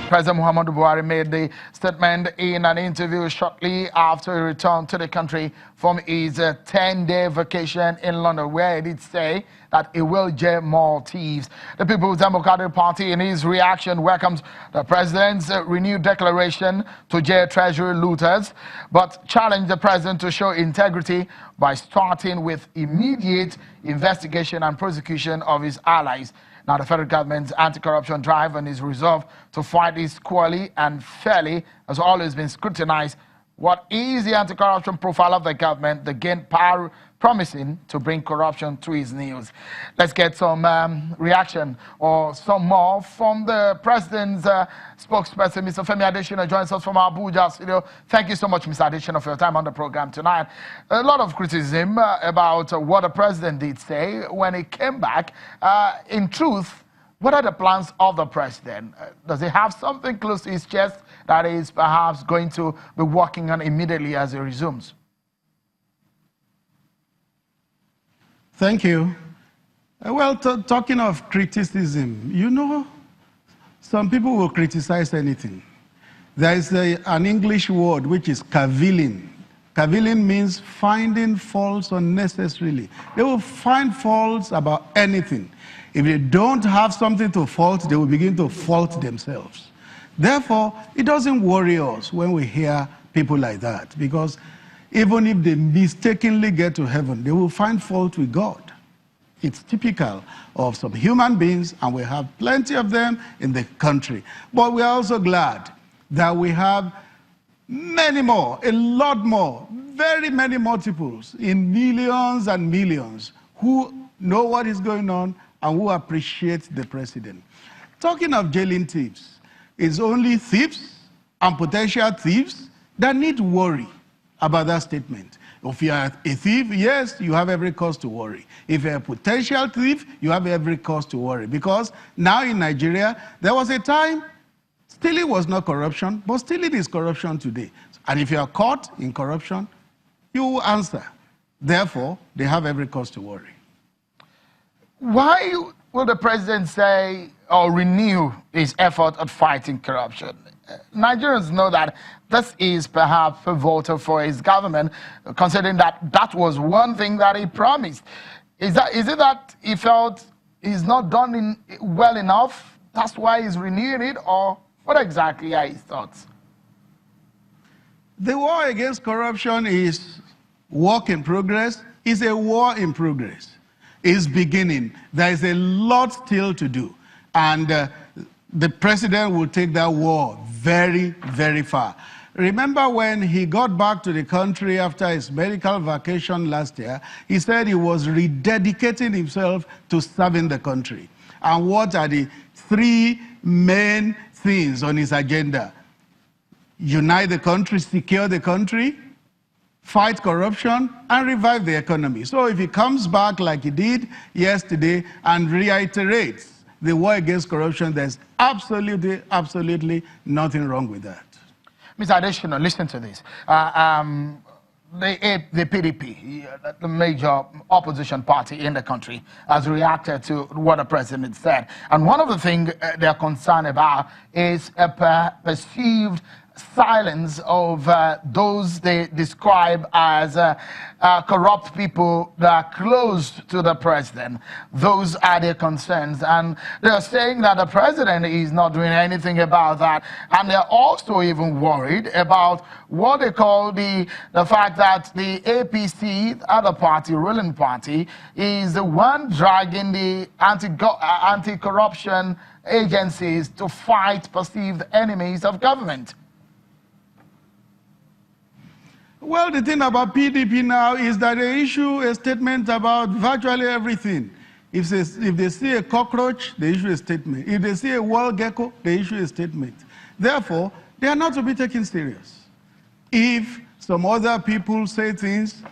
President Muhammadu Buhari made the statement in an interview shortly after he returned to the country from his 10-day vacation in London, where he did say that he will jail more thieves. The People's Democratic Party, in his reaction, welcomes the president's renewed declaration to jail treasury looters, but challenged the president to show integrity by starting with immediate investigation and prosecution of his allies. Now, the federal government's anti-corruption drive and his resolve to fight this squarely and fairly has always been scrutinized. What is the anti-corruption profile of the government, the gain power promising to bring corruption to his knees? Let's get some reaction or some more from the president's spokesperson, Mr. Femi Adesina, joins us from Abuja studio. Thank you so much, Mr. Adesina, for your time on the program tonight. A lot of criticism about what the president did say when he came back. In truth, what are the plans of the president? Does he have something close to his chest that is perhaps going to be working on immediately as he resumes? Thank you. Well, talking of criticism, you know, some people will criticize anything. There is an English word which is cavilling. Cavilling means finding faults unnecessarily. They will find faults about anything. If they don't have something to fault, they will begin to fault themselves. Therefore, it doesn't worry us when we hear people like that, because even if they mistakenly get to heaven, they will find fault with God. It's typical of some human beings, and we have plenty of them in the country. But we are also glad that we have many more, a lot more, very many multiples in millions and millions who know what is going on and who appreciate the president. Talking of jailing thieves, it's only thieves and potential thieves that need worry about that statement. If you are a thief, yes, you have every cause to worry. If you're a potential thief, you have every cause to worry. Because now in Nigeria, there was a time stealing was not corruption, but stealing is corruption today. And if you are caught in corruption, you will answer. Therefore, they have every cause to worry. Why will the president say or renew his effort at fighting corruption? Nigerians know that this is perhaps pivotal for his government, considering that that was one thing that he promised. Is it that he felt he's not done well enough? That's why he's renewing it, or what exactly are his thoughts? The war against corruption is work in progress. It's a war in progress. It's beginning. There is a lot still to do. And the president will take that war very, very far. Remember when he got back to the country after his medical vacation last year, he said he was rededicating himself to serving the country. And what are the three main things on his agenda? Unite the country, secure the country, fight corruption, and revive the economy. So if he comes back like he did yesterday and reiterates the war against corruption, there's absolutely, absolutely nothing wrong with that. Mr. Adesina, listen to this. The PDP, the major opposition party in the country, has reacted to what the president said. And one of the things they're concerned about is a perceived silence of those they describe as corrupt people that are close to the president. Those are their concerns, and they're saying that the president is not doing anything about that, and they're also even worried about what they call the fact that the APC, the other party, ruling party, is the one dragging the anti-corruption agencies to fight perceived enemies of government. Well, the thing about PDP now is that they issue a statement about virtually everything. If they see a cockroach, they issue a statement. If they see a wall gecko, they issue a statement. Therefore, they are not to be taken serious. If some other people say things,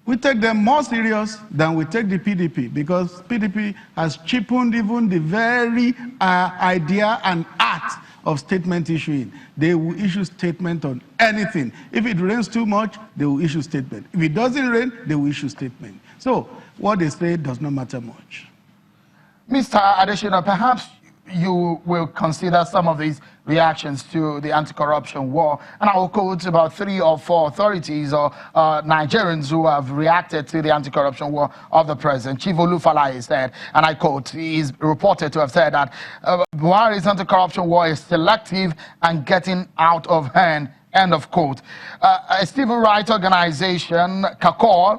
we take them more serious than we take the PDP, because PDP has cheapened even the very idea and art of statement issuing. They will issue statement on anything. If it rains too much, they will issue statement. If it doesn't rain, they will issue statement. So what they say does not matter much. Mr. Adesina, perhaps you will consider some of these reactions to the anti-corruption war. And I will quote about 3 or 4 authorities or Nigerians who have reacted to the anti-corruption war of the president. Chief Olufalaye said, and I quote, he is reported to have said that Buhari's anti-corruption war is selective and getting out of hand. End of quote. A civil rights organization, CACOL,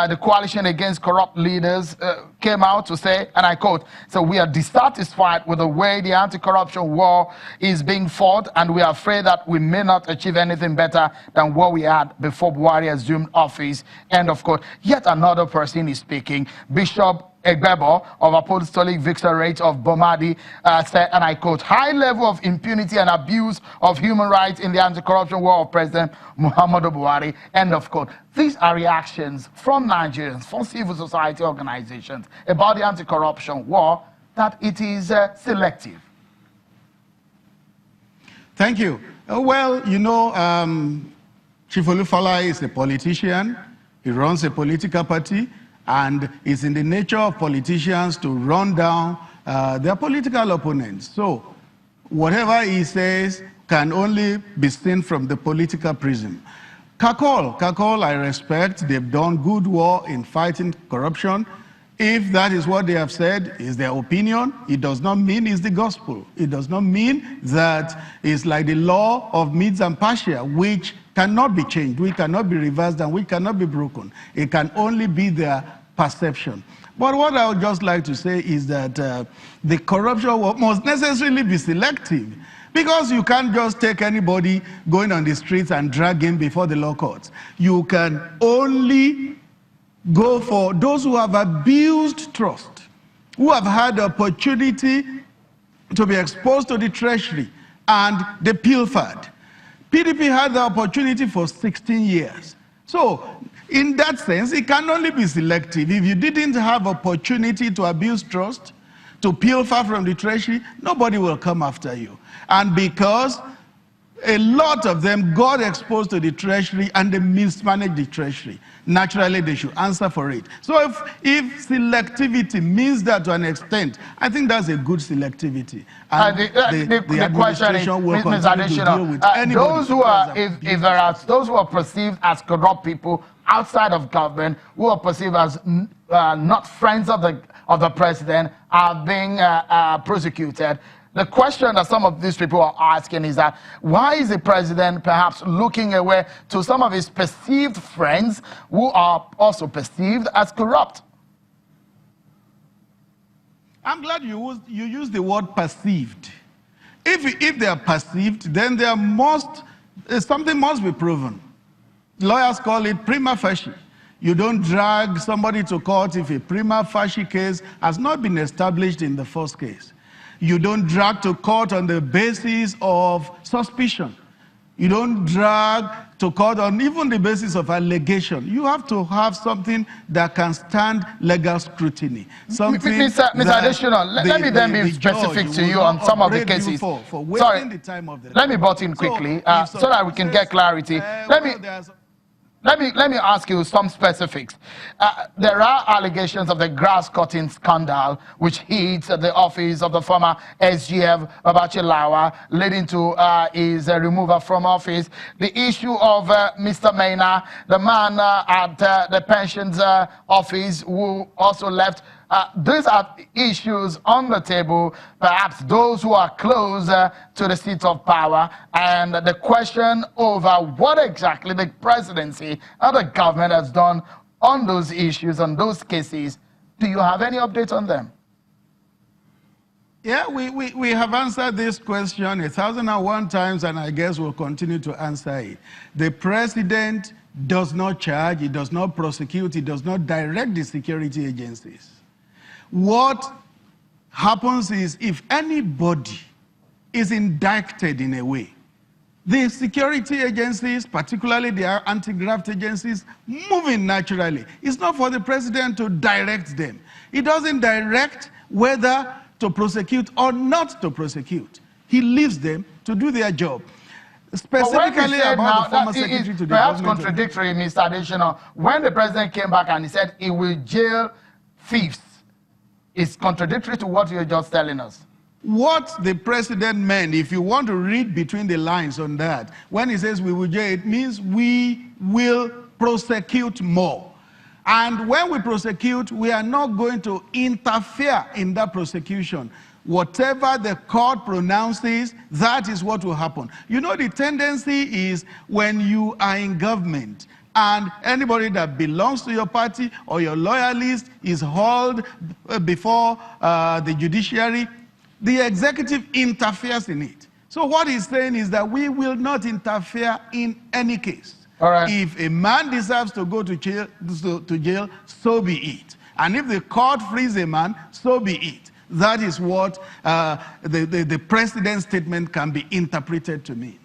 the Coalition Against Corrupt Leaders, came out to say, and I quote, so we are dissatisfied with the way the anti-corruption war is being fought, and we are afraid that we may not achieve anything better than what we had before Buhari assumed office. End of quote. Yet another person is speaking, Bishop Egbebo of Apostolic Victorate of Bomadi said, and I quote, high level of impunity and abuse of human rights in the anti-corruption war of President Muhammadu Buhari, end of quote. These are reactions from Nigerians, from civil society organizations about the anti-corruption war, that it is selective. Thank you. Well, you know, Chief Olufalaye is a politician. He runs a political party. And it's in the nature of politicians to run down their political opponents. So whatever he says can only be seen from the political prism. CACOL, I respect. They've done good work in fighting corruption. If that is what they have said, is their opinion, it does not mean it's the gospel. It does not mean that it's like the law of Medes and Persia, which cannot be changed, we cannot be reversed, and we cannot be broken. It can only be their perception. But what I would just like to say is that the corruption must necessarily be selective, because you can't just take anybody going on the streets and drag him before the law courts. You can only go for those who have abused trust, who have had the opportunity to be exposed to the treasury, and they pilfered. PDP had the opportunity for 16 years. So, in that sense, it can only be selective. If you didn't have opportunity to abuse trust, to pilfer from the treasury, nobody will come after you. And because a lot of them got exposed to the treasury and they mismanaged the treasury, naturally they should answer for it. So if selectivity means that to an extent, I think that's a good selectivity. And the administration will continue to deal with anybody. Those who are, if there are those who are perceived as corrupt people outside of government, who are perceived as not friends of the president, are being prosecuted. The question that some of these people are asking is that, why is the president perhaps looking away to some of his perceived friends who are also perceived as corrupt? I'm glad you used the word perceived. If they are perceived, then something must be proven. Lawyers call it prima facie. You don't drag somebody to court if a prima facie case has not been established in the first case. You don't drag to court on the basis of suspicion. You don't drag to court on even the basis of allegation. You have to have something that can stand legal scrutiny. Something Mr. Adesina, let me then be specific to you on some of the cases. Sorry, let me butt in quickly so that we can get clarity. Let me ask you some specifics. There are allegations of the grass-cutting scandal, which hit the office of the former SGF, Babachi Lawa, leading to his removal from office. The issue of Mr. Maina, the man at the pensions office who also left. These are issues on the table, perhaps those who are close to the seat of power, and the question over what exactly the presidency and the government has done on those issues, on those cases. Do you have any update on them? Yeah, we have answered this question 1,001 times, and I guess we'll continue to answer it. The president does not charge, he does not prosecute, he does not direct the security agencies. What happens is, if anybody is indicted in a way, the security agencies, particularly the anti-graft agencies, move in naturally. It's not for the president to direct them. He doesn't direct whether to prosecute or not to prosecute. He leaves them to do their job. Specifically about the former secretary to the perhaps contradictory, Mr. Adesina, when the president came back and he said he will jail thieves, it's contradictory to what you're just telling us. what the president meant, if you want to read between the lines on that, when he says we will jail, it means we will prosecute more. And when we prosecute, we are not going to interfere in that prosecution. Whatever the court pronounces, that is what will happen. You know, the tendency is when you are in government and anybody that belongs to your party or your loyalist is hauled before the judiciary, the executive interferes in it. So what he's saying is that we will not interfere in any case. All right. If a man deserves to go to jail, so be it. And if the court frees a man, so be it. That is what the president's statement can be interpreted to mean.